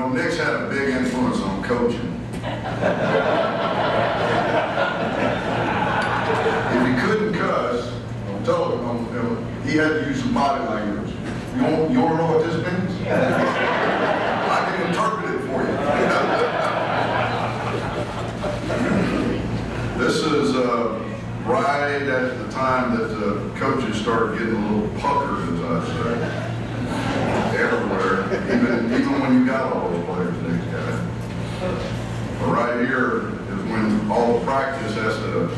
know, Nick's had a big influence on coaching. If he couldn't cuss, I told him, he had to use some body language. You want to know what this means? I can interpret it for you. This is right at the time that the coaches started getting a little puckered, as I say, everywhere, even when you got all those players next guy. But right here is when all the practice has to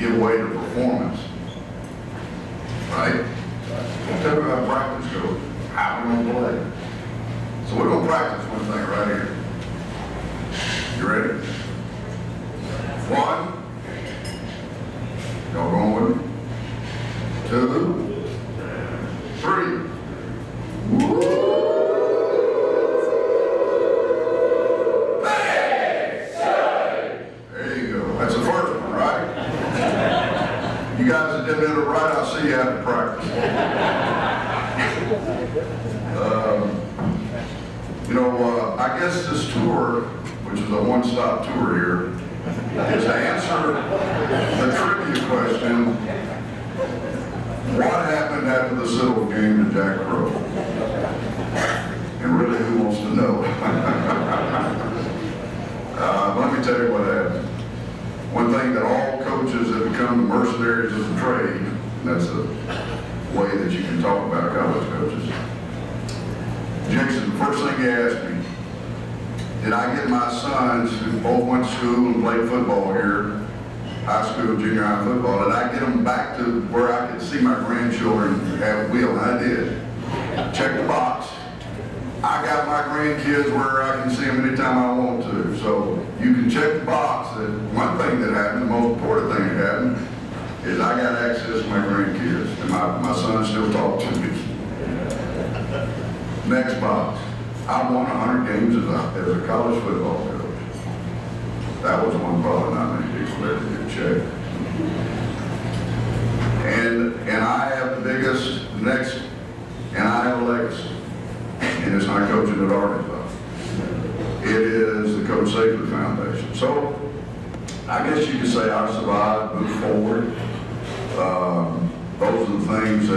give way to performance, right? We'll tell me how practice goes. How we going to play? So we're going to practice one thing right here. You ready? 1. Y'all going with me? 2, 3. Woo! There you go. That's the first one, right? You guys that did it right, I'll see you after practice. You know, I guess this tour, which is a one-stop tour here, is to answer the trivia question, what happened after the civil game to Jack Crowe? And really, who wants to know? Let me tell you what happened. One thing that all coaches have become mercenaries of the trade, and that's the way that you can talk about college coaches. Jackson, the first thing he asked me, did I get my sons, who both went to school and played football here, high school, junior high football, did I get them back to where I could see my grandchildren at will? And I did. Check the box. I got my grandkids where I can see them anytime I want to. So you can check the box that one thing that happened, the most important thing that happened, is I got access to my grandkids. And my sons still talk to me. Next box. I won 100 games as a college football coach. That was one probably not many people ever get checked. And I have the biggest, next, and I have a legacy. And it's not coaching at Arkansas. It is the Coach Safely Foundation. So, I guess you could say I survived, moved forward. Those are the things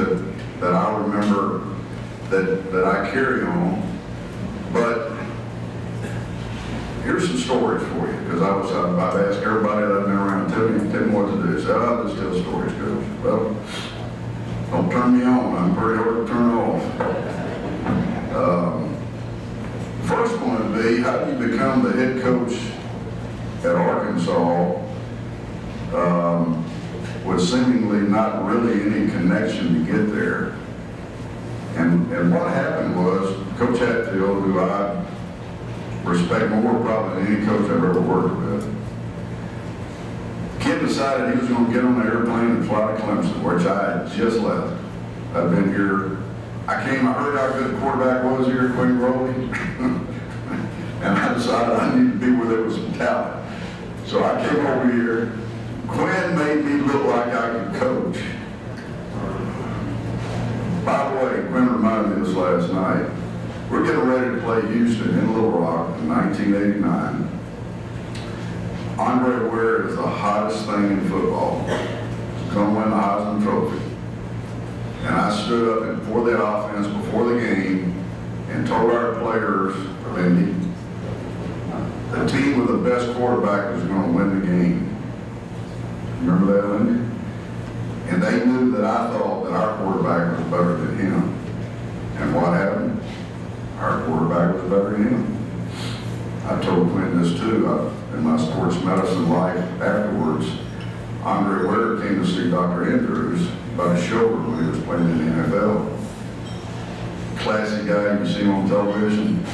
that I remember that I carry on. But here's some stories for you, because I've asked everybody that I've been around, tell me what to do. So I'll just tell stories, Coach. Well, don't turn me on. I'm pretty hard to turn off. First one would be, how do you become the head coach at Arkansas with seemingly not really any connection to get there? And what happened was, Coach Hatfield, who I respect more probably than any coach I've ever worked with, kid decided he was going to get on the airplane and fly to Clemson, which I had just left. I've been here. I heard how good the quarterback was here at Quinn Rowley, and I decided I needed to be where there was some talent. So I came over here. Quinn made me look like I could coach. By the way, Quinn reminded me of this last night. We're getting ready to play Houston in Little Rock in 1989. Andre Ware is the hottest thing in football. He's going to win the Heisman Trophy. And I stood up before the offense, before the game, and told our players, Lindy, the team with the best quarterback is going to win the game. Remember that, Lindy? And they knew that I thought that our quarterback was better than him. And what happened? Our quarterback was better than him. I told Quinn this too. In my sports medicine life afterwards, Andre Ware came to see Dr. Andrews about his shoulder when he was playing in the NFL. Classy guy, you see him on television.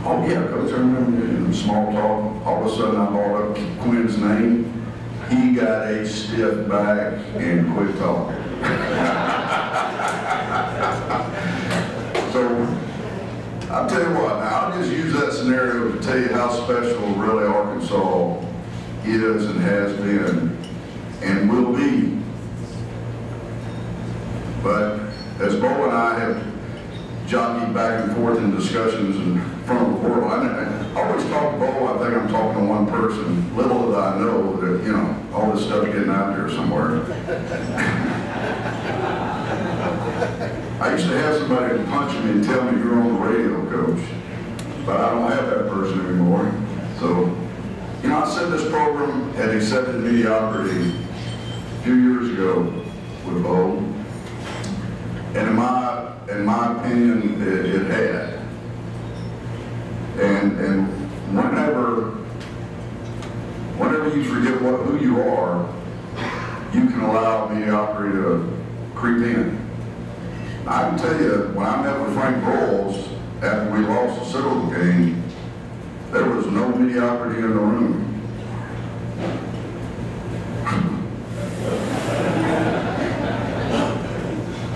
Oh yeah, Coach, I remember in small talk, all of a sudden I brought up Quinn's name. He got a stiff back and quit talking. So, I'll tell you what, now I'll just use that scenario to tell you how special really Arkansas is and has been and will be. But as Bo and I have jockey back and forth in discussions in front of the world. I always talk to Bo, I think I'm talking to one person. Little did I know that, you know, all this stuff getting out there somewhere. I used to have somebody punch me and tell me you're on the radio, coach. But I don't have that person anymore. So, you know, I said this program had accepted mediocrity a few years ago with Bo. And in my opinion, it had. And whenever you forget who you are, you can allow mediocrity to creep in. I can tell you, when I met with Frank Broyles after we lost the Citadel game, there was no mediocrity in the room.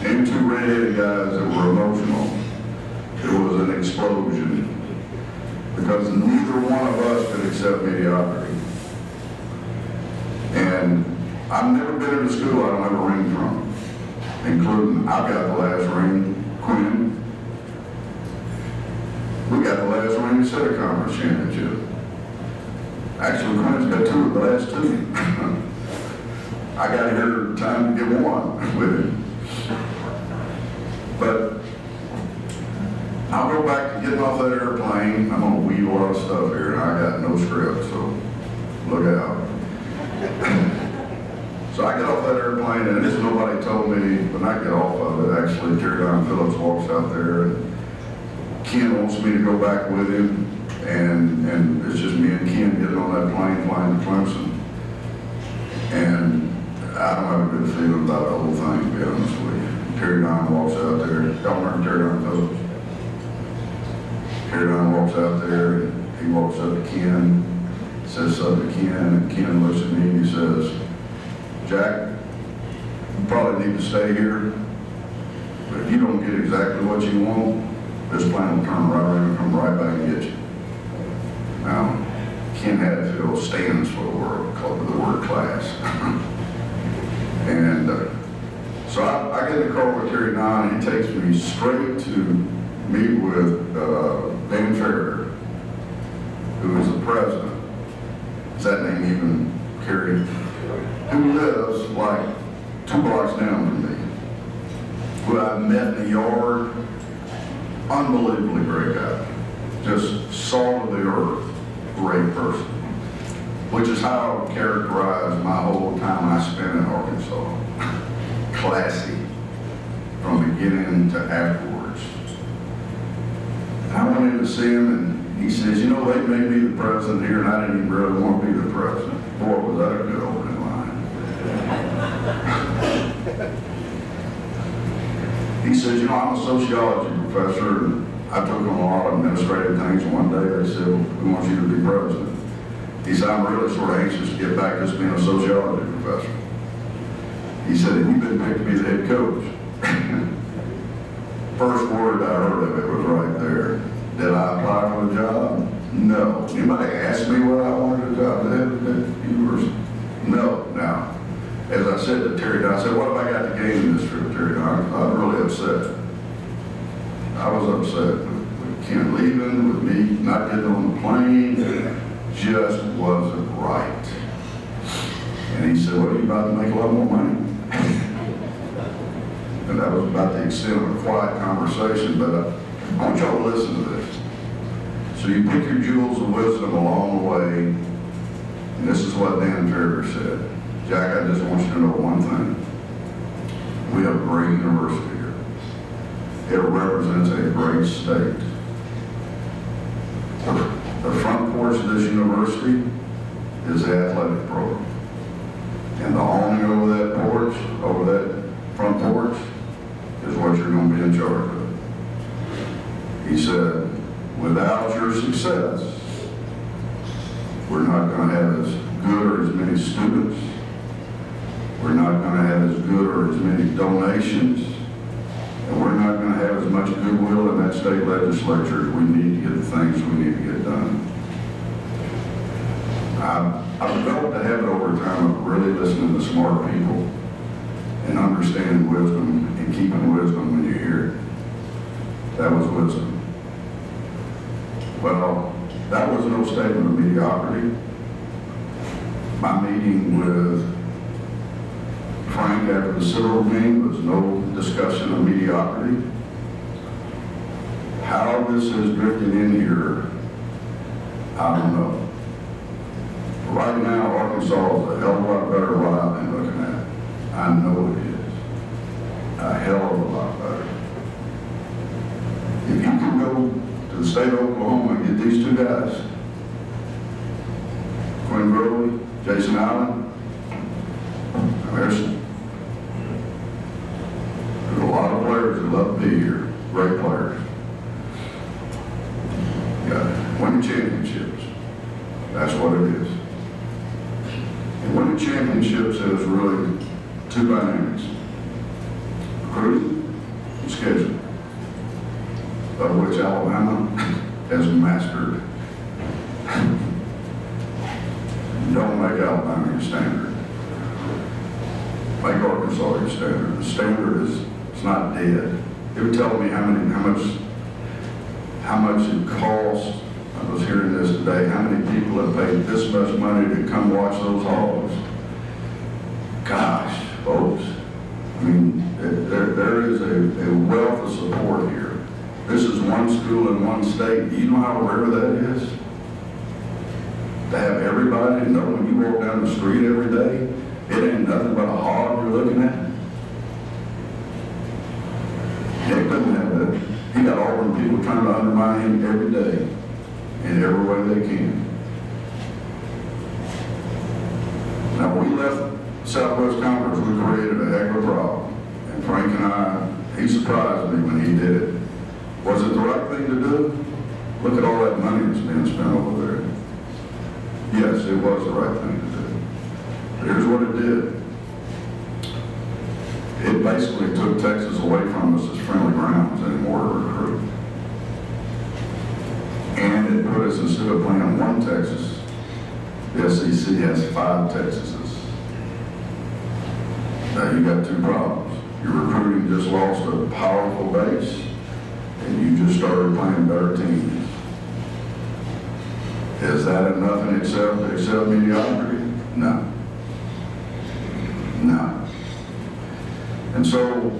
And two red-headed guys that were emotional. It was an explosion. Because neither one of us could accept mediocrity. And I've never been in a school I don't have a ring from, including, I've got the last ring, Quinn. We got the last ring to set a conference championship. Actually, Quinn's got two of the last two. I got here time to get one with him. But I'll go back to getting off that airplane. I'm gonna wheel a lot of stuff here, and I got no script, so look out. So I get off that airplane, and this nobody told me when I get off of it. Actually, Terry Don Phillips walks out there, and Ken wants me to go back with him, and it's just me and Ken getting on that plane flying to Clemson. And I don't have a good feeling about the whole thing, to be honest with you. Terry Don walks out there. Y'all remember Terry Don Phillips? Terry Don walks out there, and he walks up to Ken, says something to Ken, and Ken looks at me and he says, "Jack, you probably need to stay here, but if you don't get exactly what you want, this plane will turn right around and come right back and get you." Now, Ken Hatfield stands for the word class. And so I get in the car with Terry Don, and he takes me straight to meet with Dan Farrader, who is the president. Is that name even carried? Who lives like 2 blocks down from me, who I met in the yard. Unbelievably great guy, just salt of the earth, great person, which is how I would characterize my whole time I spent in Arkansas. Classy, from beginning to afterwards. And I went in to see him, and he says, "You know, they made me the president here, and I didn't even really want to be the president." Boy, was that a good opening line. He says, "You know, I'm a sociology professor, and I took on a lot of administrative things, and one day they said, well, we want you to be president." He said, "I'm really sort of anxious to get back to being a sociology professor." He said, "And you've been picked to be the head coach." First word I heard of it was right there. Did I apply for the job? No. Anybody asked me what I wanted a job at the university? No. Now, as I said to Terry Don, I said, "What have I got to gain in this trip, Terry Don?" I was really upset. I was upset with Ken leaving, with me not getting on the plane. It just wasn't right. And he said, "Well, you're about to make a lot more money." And that was about the extent of a quiet conversation, but I want y'all to listen to this. So you pick your jewels of wisdom along the way, and this is what Dan Farrader said. "Jack, I just want you to know one thing. We have a great university here. It represents a great state. The front porch of this university is the athletic program. And the awning over that porch, over that front porch, is what you're going to be in charge of." He said, "Without your success, we're not going to have as good or as many students. We're not going to have as good or as many donations. And we're not going to have as much goodwill in that state legislature as we need to get the things we need to get done." I've developed a habit over time of really listening to smart people and understanding wisdom and keeping wisdom when you hear it. That was wisdom. Well, that was no statement of mediocrity. My meeting with Frank after the civil meeting was no discussion of mediocrity. How this has drifted in here, I don't know. Right now, Arkansas is a hell of a lot better than what I've been looking at. I know it is. A hell of a lot better. If you can go to the state of Oklahoma and get these two guys, Crowe, Jason Allen, there's a lot of players that love to be here. Great players. Yeah, winning championships. That's what it is. And winning championships is really two dynamics: recruiting and schedule, of which Alabama has mastered. Don't make Alabama your standard. Make Arkansas your standard. The standard is, it's not dead. They were telling me how much it costs. I was hearing this today, how many people have paid this much money to come watch those Hogs. Gosh, folks. I mean, there is a wealth of support here. This is one school in one state. Do you know how rare that is? To have everybody know when you walk down the street every day, it ain't nothing but a hog you're looking at. Nick doesn't have that. He got Auburn people trying to undermine him every day in every way they can. Now, when we left Southwest Conference, we created a heck of a problem. And Frank and I, he surprised me when he did it. Was it the right thing to do? Look at all that money that's being spent over there. Yes, it was the right thing to do. But here's what it did. It basically took Texas away from us as friendly grounds anymore to recruit. And it put us, instead of playing one Texas, the SEC has 5 Texases. Now you got 2 problems. Your recruiting just lost a powerful base, and you just started playing better teams. Is that enough in itself to accept mediocrity? No. No. And so,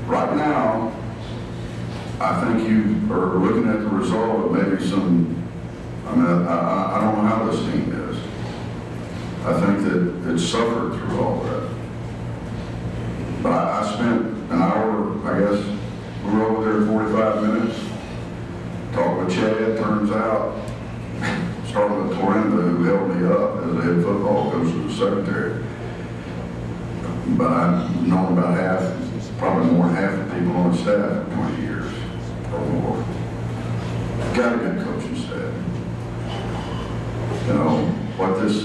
right now, I think you are looking at the result of maybe some, I mean, I don't know how this team is. I think that it suffered through all that. But I spent an hour, I guess, we were over there 45 minutes, talked with Chad, turns out, starting with Torinda, who held me up as a head football coach and the secretary. But I've known about half, probably more than half the people on the staff for 20 years or more. Got a good coaching staff. You know, what this,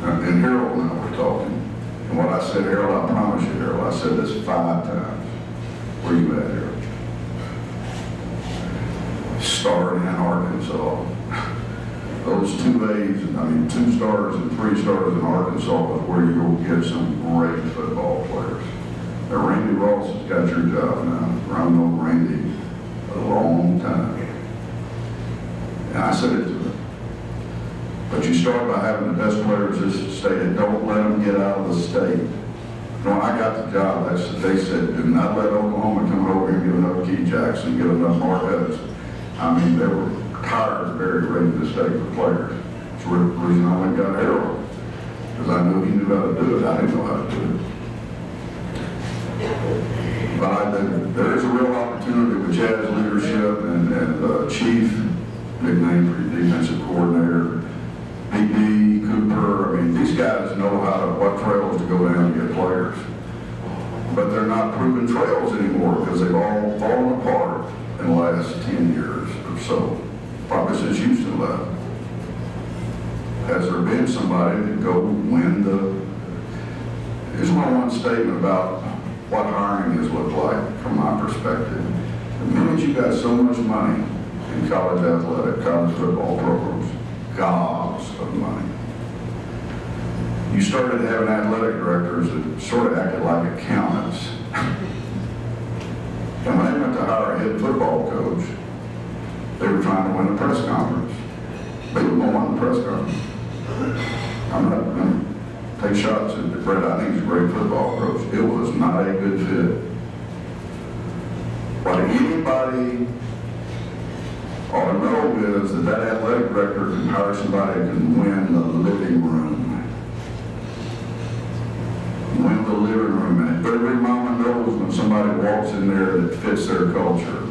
and Harold and I were talking, and what I said, Harold, I promise you, Harold, I said this 5 times. Where you at, Harold? Starting in Arkansas. Those 2 A's, 2 stars and 3 stars in Arkansas is where you'll get some great football players. Now, Randy Ross has got your job now. I've known Randy a long time. And I said it to him. But you start by having the best players in this state, and don't let them get out of the state. When I got the job, they said, do not let Oklahoma come over and get enough Key Jackson, get enough Mark Evans. I mean, they were tired of Barry ready to stay for players. That's the reason I went and got Harold, because I knew he knew how to do it. I didn't know how to do it. But there is a real opportunity with Chad's leadership and Chief, nickname for your defensive coordinator, PD, Cooper. I mean, these guys know what trails to go down to get players. But they're not proven trails anymore because they've all fallen apart in the last 10 years or so. Probably since Houston left. Has there been somebody to go win here's my one statement about what hiring has looked like from my perspective. The minute you got so much money in college athletic, college football programs, gobs of money, you started having athletic directors that sort of acted like accountants. And when they went to hire a head football coach, they were trying to win a press conference. They were going to win the press conference. I'm not going to take shots at Brett. I think he's a great football coach. It was not a good fit. What anybody ought to know is that that athletic director can hire somebody that can win the living room. Win the living room. And every mama knows when somebody walks in there that fits their culture.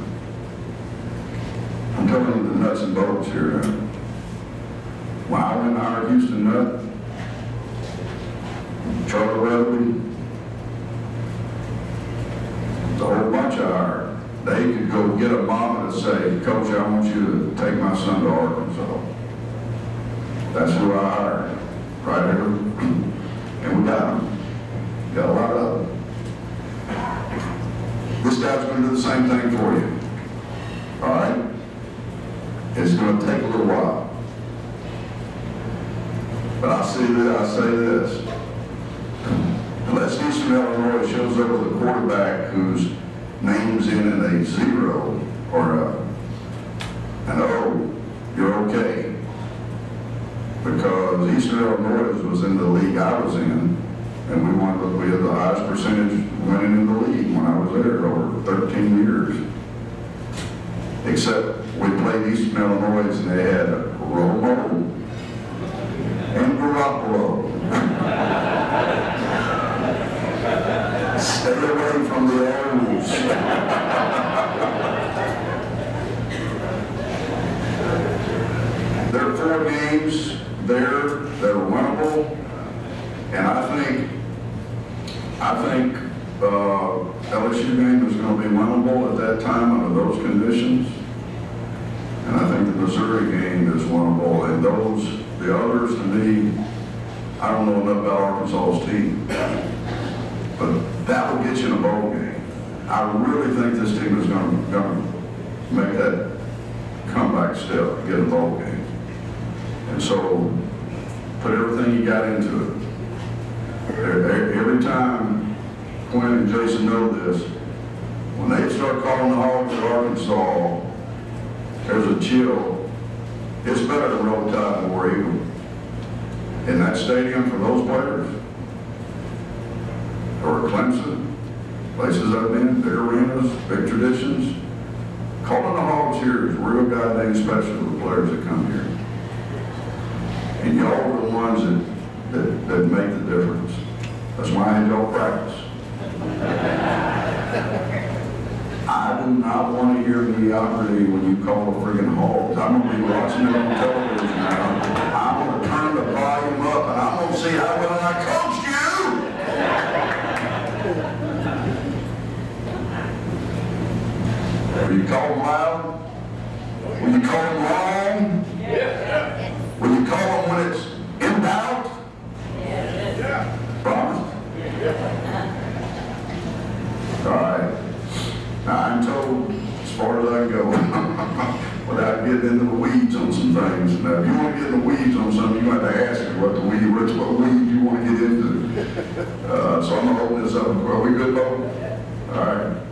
I'm telling you the nuts and bolts here. When I went to hire Houston Nut, Charlie Weatherby, the whole bunch of hired. They could go get a mama to say, Coach, I want you to take my son to Arkansas. That's who I hired, right here. And we got them. Got a lot of them. This guy's going to do the same thing for you. All right? It's going to take a little while. But I say this. Unless Eastern Illinois shows up with a quarterback whose name's in a 0 or an O, you're okay. Because Eastern Illinois was in the league I was in, and we had the highest percentage winning in the league when I was there over 13 years. Except we played Eastern Illinois and they had Romo and Garoppolo. Stay away from the O's. There are 4 games there that are winnable, and I think LSU game is going to be winnable at that time under those conditions, and I think the Missouri game is winnable, and the others to me, I don't know enough about Arkansas's team, but that will get you in a bowl game. I really think this team is going to make that comeback step, get a bowl game. And so, put everything you got into it. Every time, Quinn and Jason know this, when they start calling the Hogs at Arkansas, there's a chill. It's better to roll tide than War Eagle. In that stadium for those players, or Clemson, places I've been, big arenas, big traditions. Calling the Hogs here is real goddamn special to the players that come here. And y'all are the ones that make the difference. That's why I had y'all practice. I do not want to hear mediocrity when you call the friggin' Hogs. I'm going to be watching it on television now. I'm going to turn the volume up and I'm going to see how well I coached you. Will you call them loud? Will you call them wrong? Yeah. Will you call them when it's in doubt? Yeah. Promise? Yeah. All right. Now, I'm told, as far as I can go, without getting into the weeds on some things. Now, if you want to get in the weeds on something, you have to ask me what weed you want to get into. So I'm going to open this up. Are we good, Bo? All right.